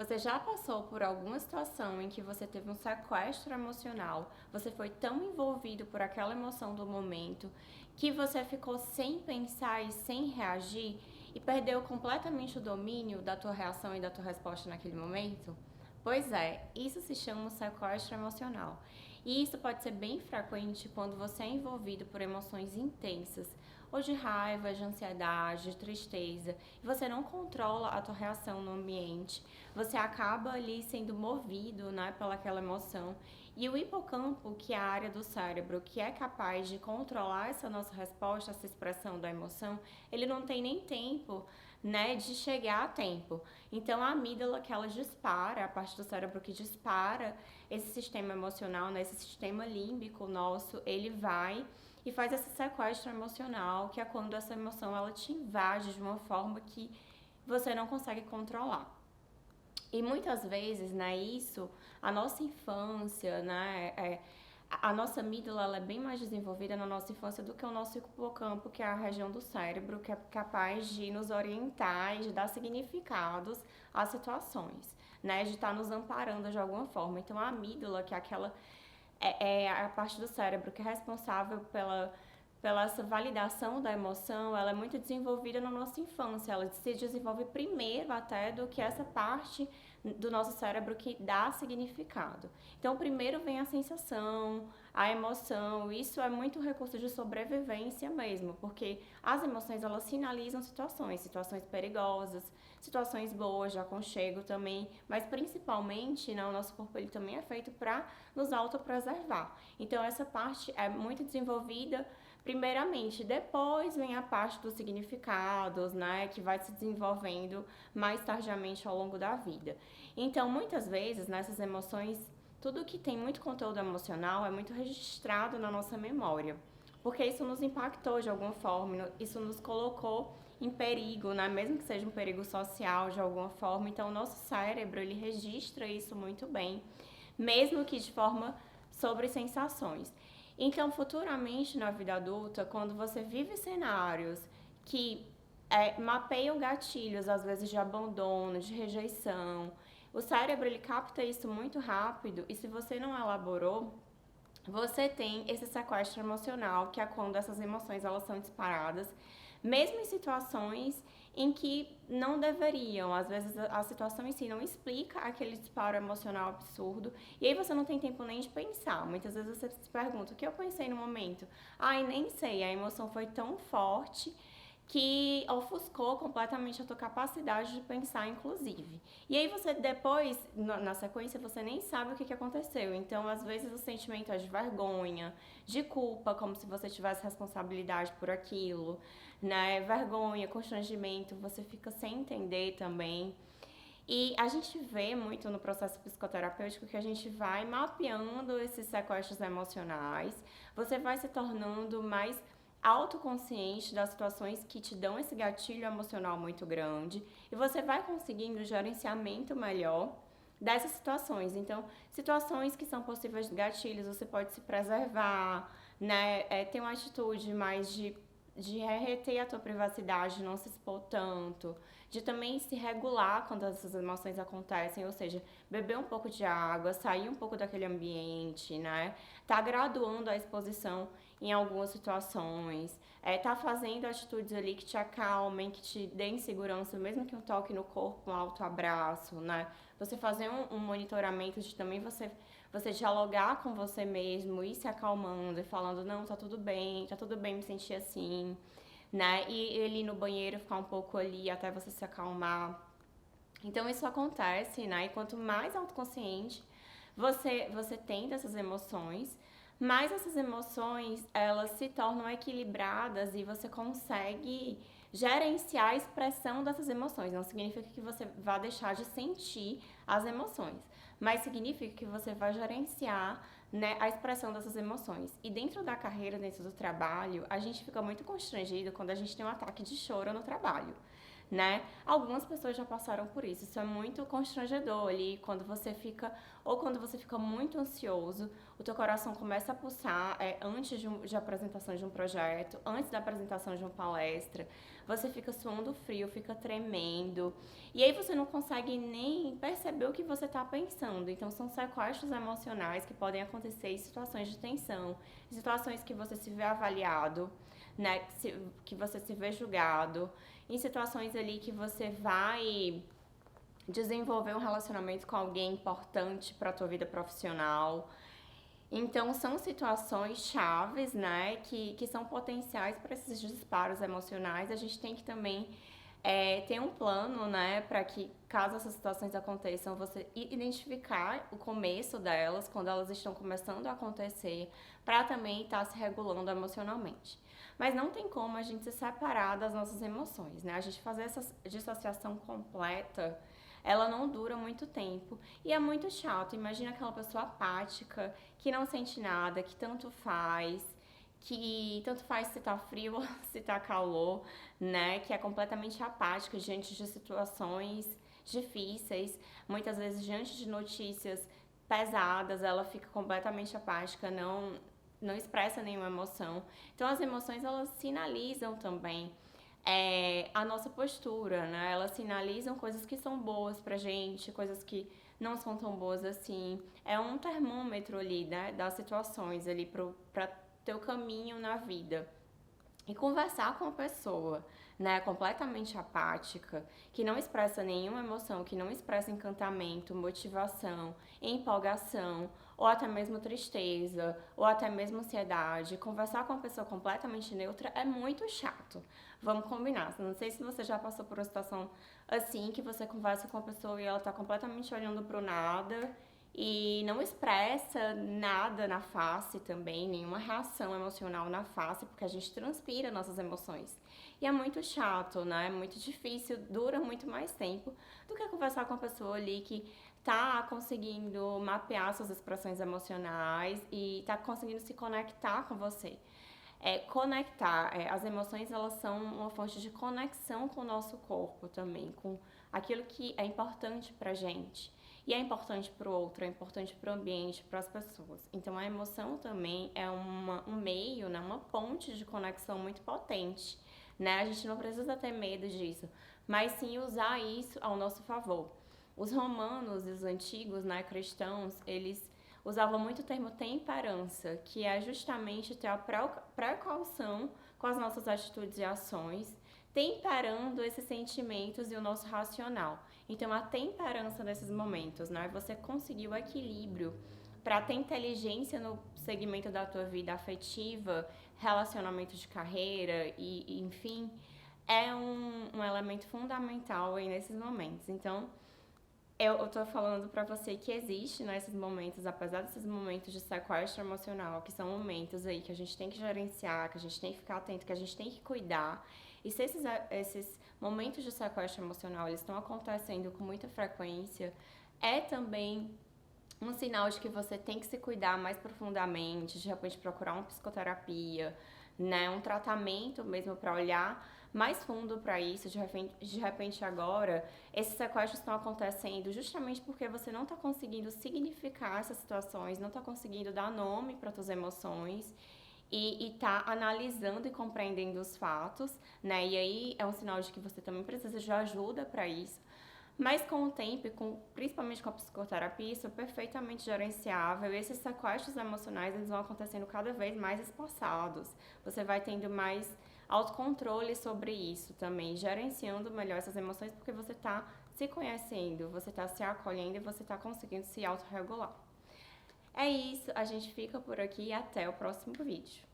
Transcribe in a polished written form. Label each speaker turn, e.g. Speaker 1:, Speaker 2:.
Speaker 1: Você já passou por alguma situação em que você teve um sequestro emocional, você foi tão envolvido por aquela emoção do momento que você ficou sem pensar e sem reagir e perdeu completamente o domínio da tua reação e da tua resposta naquele momento? Pois é, isso se chama um sequestro emocional. E isso pode ser bem frequente quando você é envolvido por emoções intensas, ou de raiva, de ansiedade, de tristeza, e você não controla a tua reação no ambiente, você acaba ali sendo movido, né, pelaquela emoção. E o hipocampo, que é a área do cérebro que é capaz de controlar essa nossa resposta, essa expressão da emoção, ele não tem nem tempo, né, de chegar a tempo. Então a amígdala que ela dispara, a parte do cérebro que dispara esse sistema emocional, né, esse sistema límbico nosso, ele vai e faz esse sequestro emocional, que é quando essa emoção ela te invade de uma forma que você não consegue controlar. E muitas vezes, né, isso, a nossa infância, né, a nossa amígdala ela é bem mais desenvolvida na nossa infância do que o nosso hipocampo, que é a região do cérebro, que é capaz de nos orientar e de dar significados às situações, né, de estar nos amparando de alguma forma. Então, a amígdala, que é aquela é a parte do cérebro que é responsável pela essa validação da emoção, ela é muito desenvolvida na nossa infância, ela se desenvolve primeiro até do que essa parte do nosso cérebro que dá significado. Então, primeiro vem a sensação, a emoção, isso é muito um recurso de sobrevivência mesmo, porque as emoções elas sinalizam situações perigosas, situações boas, de aconchego também, mas principalmente, né, o nosso corpo ele também é feito para nos autopreservar. Então, essa parte é muito desenvolvida primeiramente, depois vem a parte dos significados, né, que vai se desenvolvendo mais tardiamente ao longo da vida. Então, muitas vezes, nessas emoções, tudo que tem muito conteúdo emocional é muito registrado na nossa memória, porque isso nos impactou de alguma forma, isso nos colocou em perigo, né, mesmo que seja um perigo social de alguma forma. Então, o nosso cérebro, ele registra isso muito bem, mesmo que de forma sobre sensações. Então, futuramente na vida adulta, quando você vive cenários que mapeiam gatilhos, às vezes de abandono, de rejeição, o cérebro ele capta isso muito rápido e se você não elaborou, você tem esse sequestro emocional, que é quando essas emoções elas são disparadas, mesmo em situações em que não deveriam. Às vezes a situação em si não explica aquele disparo emocional absurdo, e aí você não tem tempo nem de pensar. Muitas vezes você se pergunta, o que eu pensei no momento? Ai, nem sei, a emoção foi tão forte que ofuscou completamente a tua capacidade de pensar, inclusive. E aí você depois, na sequência, você nem sabe o que aconteceu. Então, às vezes, o sentimento é de vergonha, de culpa, como se você tivesse responsabilidade por aquilo, né? Vergonha, constrangimento, você fica sem entender também. E a gente vê muito no processo psicoterapêutico que a gente vai mapeando esses sequestros emocionais, você vai se tornando mais autoconsciente das situações que te dão esse gatilho emocional muito grande e você vai conseguindo um gerenciamento melhor dessas situações. Então, situações que são possíveis gatilhos, você pode se preservar, né? Ter uma atitude mais de reter a tua privacidade, não se expor tanto, de também se regular quando essas emoções acontecem, ou seja, beber um pouco de água, sair um pouco daquele ambiente, né? Tá graduando a exposição em algumas situações, tá fazendo atitudes ali que te acalmem, que te deem segurança, mesmo que um toque no corpo, um autoabraço, né? Você fazer um monitoramento de também você dialogar com você mesmo, ir se acalmando e falando, não, tá tudo bem me sentir assim, né? E ele ir no banheiro, ficar um pouco ali até você se acalmar. Então isso acontece, né? E quanto mais autoconsciente você tem dessas emoções, mais essas emoções elas se tornam equilibradas e você consegue gerenciar a expressão dessas emoções. Não significa que você vá deixar de sentir as emoções, mas significa que você vai gerenciar, né, a expressão dessas emoções. E dentro da carreira, dentro do trabalho, a gente fica muito constrangido quando a gente tem um ataque de choro no trabalho. né? Algumas pessoas já passaram por isso. Isso é muito constrangedor ali, quando você fica, ou quando você fica muito ansioso, o teu coração começa a pulsar antes de apresentação de um projeto, antes da apresentação de uma palestra, você fica suando frio, fica tremendo, e aí você não consegue nem perceber o que você está pensando. Então são sequestros emocionais que podem acontecer em situações de tensão, em situações que você se vê avaliado, né, que você se vê julgado, em situações ali que você vai desenvolver um relacionamento com alguém importante para a tua vida profissional. Então, são situações chaves, né, que são potenciais para esses disparos emocionais. A gente tem que também ter um plano, né, para que, caso essas situações aconteçam, você identificar o começo delas, quando elas estão começando a acontecer, para também estar se regulando emocionalmente. Mas não tem como a gente se separar das nossas emoções, né? A gente fazer essa dissociação completa, ela não dura muito tempo e é muito chato. Imagina aquela pessoa apática, que não sente nada, que tanto faz se tá frio ou se tá calor, né? Que é completamente apática diante de situações difíceis, muitas vezes diante de notícias pesadas, ela fica completamente apática, não expressa nenhuma emoção. Então as emoções, elas sinalizam também a nossa postura, né? Elas sinalizam coisas que são boas pra gente, coisas que não são tão boas assim. É um termômetro ali, né, das situações ali pra teu caminho na vida. E conversar com uma pessoa, né, completamente apática, que não expressa nenhuma emoção, que não expressa encantamento, motivação, empolgação, ou até mesmo tristeza, ou até mesmo ansiedade. Conversar com uma pessoa completamente neutra é muito chato. Vamos combinar. Não sei se você já passou por uma situação assim, que você conversa com uma pessoa e ela tá completamente olhando pro nada e não expressa nada na face também, nenhuma reação emocional na face, porque a gente transpira nossas emoções. E é muito chato, né? É muito difícil, dura muito mais tempo do que conversar com uma pessoa ali que tá conseguindo mapear suas expressões emocionais e tá conseguindo se conectar com você. As emoções, elas são uma fonte de conexão com o nosso corpo também, com aquilo que é importante pra gente. E é importante para o outro, é importante para o ambiente, para as pessoas. Então a emoção também é um meio, né, uma ponte de conexão muito potente, né? A gente não precisa ter medo disso, mas sim usar isso ao nosso favor. Os romanos e os antigos, né, cristãos, eles usavam muito o termo temperança, que é justamente ter a precaução com as nossas atitudes e ações, temperando esses sentimentos e o nosso racional. Então, a temperança nesses momentos, né? Você conseguir o equilíbrio para ter inteligência no segmento da tua vida afetiva, relacionamento de carreira e enfim, é um elemento fundamental aí nesses momentos. Então, eu tô falando pra você que existe nesses momentos, apesar desses momentos de sequestro emocional, que são momentos aí que a gente tem que gerenciar, que a gente tem que ficar atento, que a gente tem que cuidar. E se esses momentos de sequestro emocional, eles estão acontecendo com muita frequência, é também um sinal de que você tem que se cuidar mais profundamente, de repente procurar uma psicoterapia, né, um tratamento mesmo para olhar mais fundo para isso. De repente agora, esses sequestros estão acontecendo justamente porque você não está conseguindo significar essas situações, não está conseguindo dar nome para suas emoções e tá analisando e compreendendo os fatos, né? E aí é um sinal de que você também precisa de ajuda para isso. Mas com o tempo, principalmente com a psicoterapia, isso é perfeitamente gerenciável. E esses sequestros emocionais, eles vão acontecendo cada vez mais espaçados. Você vai tendo mais autocontrole sobre isso também, gerenciando melhor essas emoções, porque você está se conhecendo, você está se acolhendo e você está conseguindo se autorregular. É isso, a gente fica por aqui e até o próximo vídeo.